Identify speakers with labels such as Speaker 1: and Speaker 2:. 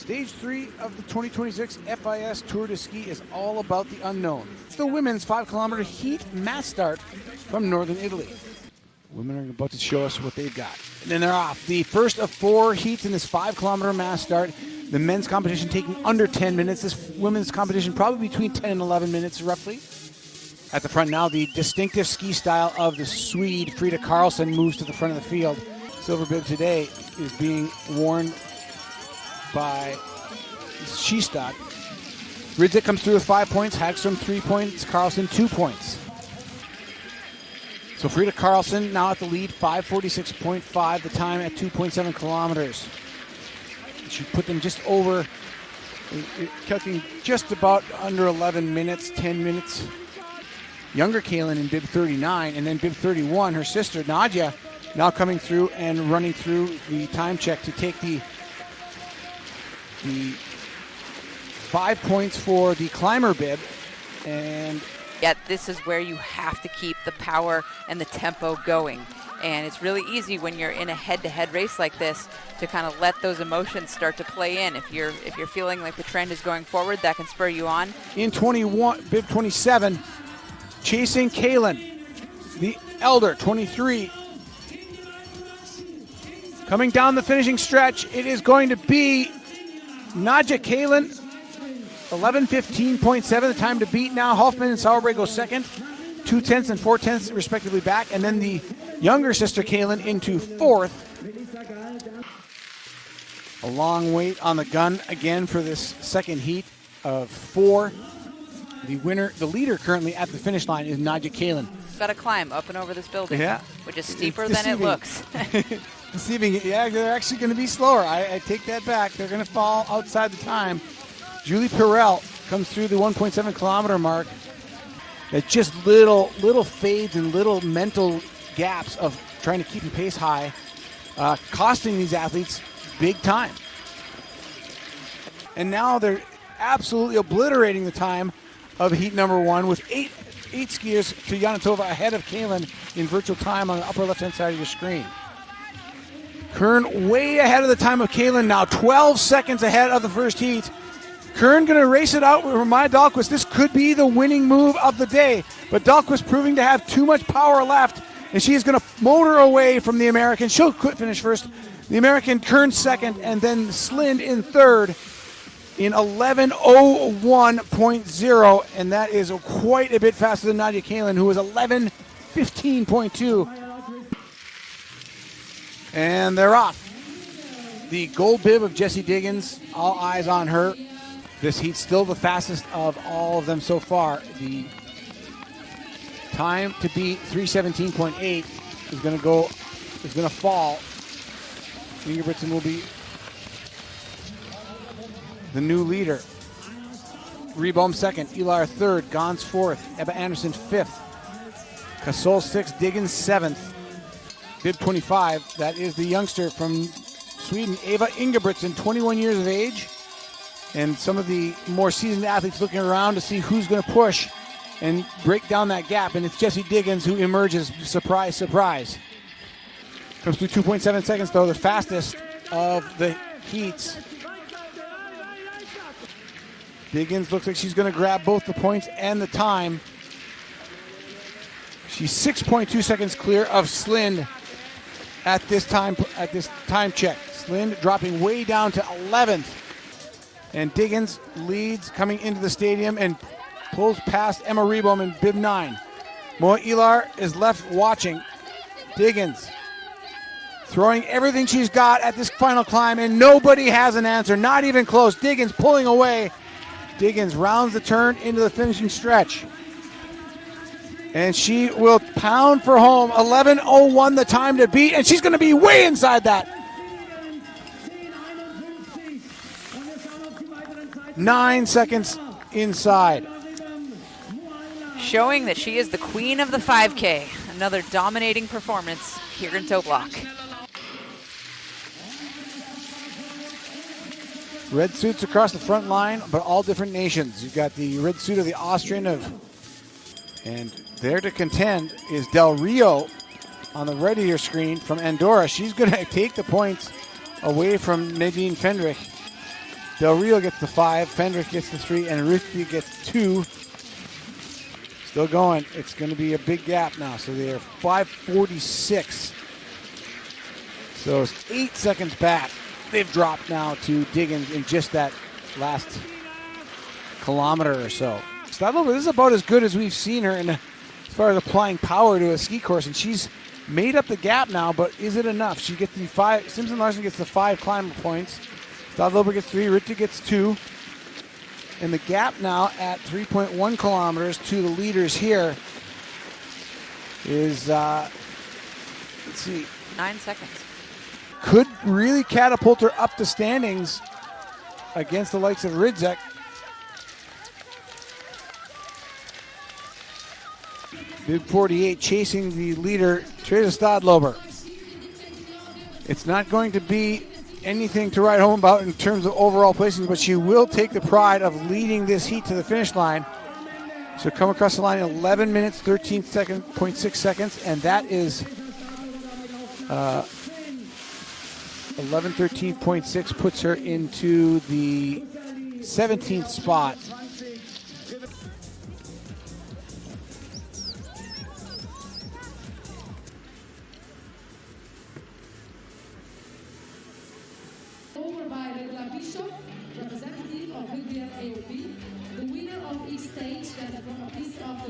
Speaker 1: Stage 3 of the 2026 FIS Tour de Ski is all about the unknown. It's the women's 5-kilometer heat mass start from northern Italy. Women are about to show us what they've got. And then they're off. The first of 4 heats in this 5-kilometer mass start. The men's competition taking under 10 minutes. This women's competition probably between 10 and 11 minutes roughly. At the front now, the distinctive ski style of the Swede Frida Karlsson moves to the front of the field. Silver bib today is being worn by Skistad. Ridzik comes through with 5 points, Hagström 3 points, Karlsson 2 points. So Frida Karlsson now at the lead, 5:46.5 the time at 2.7 kilometers. It should put them just over, calculating just about under 11 minutes, 10 minutes. Younger Kaylin in bib 39, and then bib 31, her sister Nadia, now coming through and running through the time check to take the 5 points for the climber bib. And
Speaker 2: yet this is where you have to keep the power and the tempo going. And it's really easy when you're in a head-to-head race like this to kind of let those emotions start to play in. If you're feeling like the trend is going forward, that can spur you on.
Speaker 1: In 21, bib 27, chasing Kaylin, the elder, 23. Coming down the finishing stretch, it is going to be Nadia Kaylin, 11:15.7 the time to beat now. Hoffman and Sauerbrey go second, 2/10 and 4/10 respectively back, and then the younger sister Kaylin into fourth. A long wait on the gun again for this second heat of 4. The winner, the leader currently at the finish line is Nadia Kaylin.
Speaker 2: Got to climb up and over this building,
Speaker 1: yeah,
Speaker 2: which is steeper than it looks.
Speaker 1: Deceiving. Yeah, they're actually going to be slower. I take that back. They're going to fall outside the time. Julie Perel comes through the 1.7 kilometer mark. At just little fades and little mental gaps of trying to keep the pace high, costing these athletes big time. And now they're absolutely obliterating the time of heat number 1 with eight skiers to Yanatova ahead of Kaylin in virtual time on the upper left-hand side of your screen. Kern way ahead of the time of Kaylin now, 12 seconds ahead of the first heat. Kern going to race it out with Maya Dahlqvist. This could be the winning move of the day, but Dahlqvist proving to have too much power left, and she is going to motor away from the American. She'll finish first. The American Kern second, and then Slind in third in 11:01.0, and that is quite a bit faster than Nadia Kaylin, who was 11:15.2. And they're off. The gold bib of Jessie Diggins, all eyes on her. This heat's still the fastest of all of them so far. The time to beat 3:17.8 is going to fall. Ingebrigtsen will be the new leader. Rebohm second, Ilar third, Gons fourth, Ebba Anderson fifth, Kasol sixth, Diggins seventh. Bib 25, that is the youngster from Sweden, Eva Ingebrigtsen, 21 years of age. And some of the more seasoned athletes looking around to see who's going to push and break down that gap. And it's Jessie Diggins who emerges. Surprise, surprise. Comes through 2.7 seconds, though, the fastest of the heats. Diggins looks like she's going to grab both the points and the time. She's 6.2 seconds clear of Slind at this time check. Slind dropping way down to 11th. And Diggins leads coming into the stadium and pulls past Emma Rebohm in bib 9. Moa Ilar is left watching. Diggins throwing everything she's got at this final climb, and nobody has an answer, not even close. Diggins pulling away. Diggins rounds the turn into the finishing stretch. And she will pound for home. 11:01 the time to beat, and she's going to be way inside that. 9 seconds inside.
Speaker 2: Showing that she is the queen of the 5K. Another dominating performance here in Toblach.
Speaker 1: Red suits across the front line, but all different nations. You've got the red suit of the Austrian and there to contend is Del Rio on the right of your screen from Andorra. She's going to take the points away from Nadine Fendrich. Del Rio gets the 5, Fendrick gets the 3, and Rifty gets 2. Still going. It's going to be a big gap now. So they're 5:46. So it's 8 seconds back. They've dropped now to Diggins in just that last kilometer or so. Stadlober, this is about as good as we've seen her as far as applying power to a ski course, and she's made up the gap now, but is it enough? She gets the 5, Simpson Larson gets the 5 climber points. Stadlober gets 3, Richter gets 2. And the gap now at 3.1 kilometers to the leaders here is, let's see.
Speaker 2: 9 seconds.
Speaker 1: Could really catapult her up the standings against the likes of Ridzek. Bib 48 chasing the leader, Teresa Stadlober. It's not going to be anything to write home about in terms of overall placing, but she will take the pride of leading this heat to the finish line. So come across the line in 11 minutes, 13.6 seconds, and that is 11:13.6 puts her into the 17th spot.
Speaker 3: Over by Regla Bischoff, representative of Bulgarian AOP, the winner of each stage, that is of the